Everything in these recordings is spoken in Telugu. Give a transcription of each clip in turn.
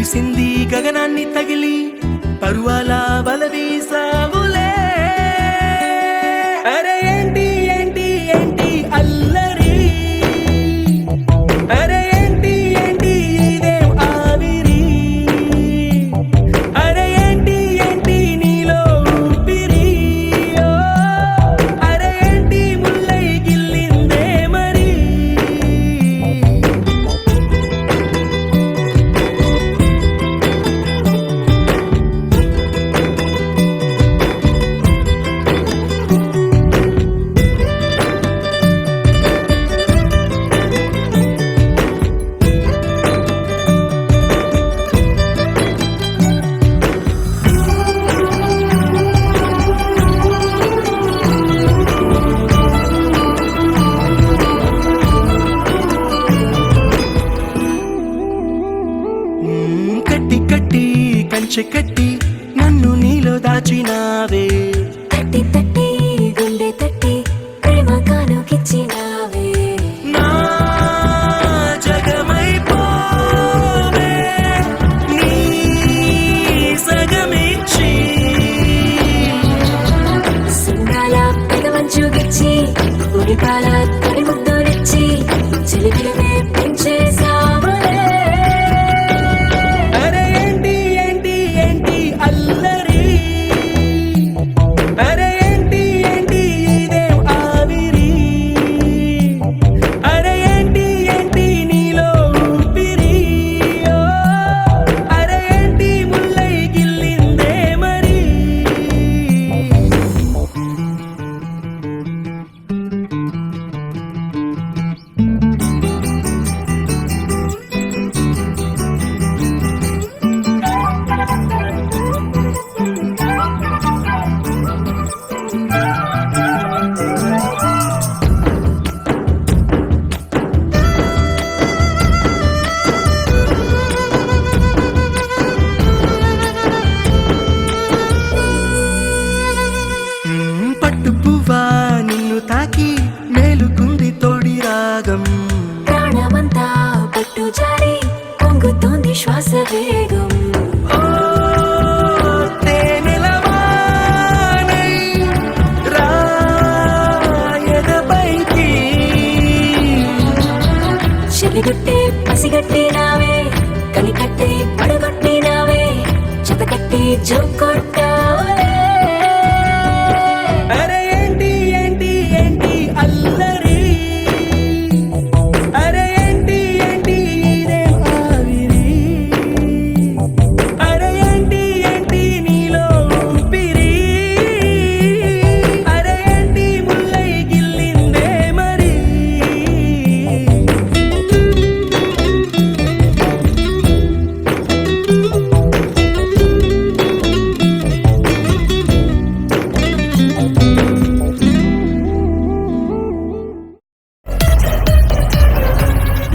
కురిసింది గగనాన్ని తగిలి పరువాల బలవీసావులే. అరే ఏంటి ఏంటి ఏంటి అల్లరి, అరే ఏంటి ఏంటి ఇదేం ఆవిరి, అరే ఏంటి ఏంటి నీలో ఊపిరి, ఓ అరే ఏంటి ముల్లై గిల్లిందే మరి. కట్టి కట్టి కంచె కట్టి నన్ను నీలో దాచినావే, తట్టి తట్టి గుండె తట్టి ప్రేమ కానుకిచ్చినావే. నా జగమైపోవే నీ సగమిచ్చి. సింగాల పెదవంచు గిచ్చి ఉరిపాల తడి ముద్దోనిచ్చి చిలిపిలమే పెంచేసావులే. అరే ఏంటి ఏంటి ఏంటి అల్లరి, అరే ఏంటి ఏంటి ఇదేం ఆవిరి, అరే ఏంటి ఏంటి నీలో ఊపిరి, ఓ అరే ఏంటి ముల్లై గిల్లిందే మరి. పట్టు పువ్వా నిన్ను తాకి మేలుకుంది తోడి రాగం, ప్రాణమంతా పట్టు జారి పొంగుతోంది శ్వాస వేగం. ఓ తేనెలవానై రా ఎదపైకి. చెలిగొట్టే పసిగట్టినావే, కనికట్టే పడగొట్టినావే, చెతకట్టి జోకొట్టావే. అరే ఏంటి ఏంటి ఏంటి అల్లరి, అరే ఏంటి ఏంటి ఇదేం ఆవిరి, అరే ఏంటి ఏంటి నీలో ఊపిరి, అరే ఏంటి ముల్లై గిల్లిందే మరి.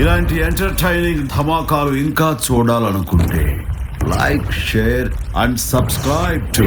ఇలాంటి ఎంటర్టైనింగ్ ధమాకాలు ఇంకా చూడాలనుకుంటే like, share and subscribe to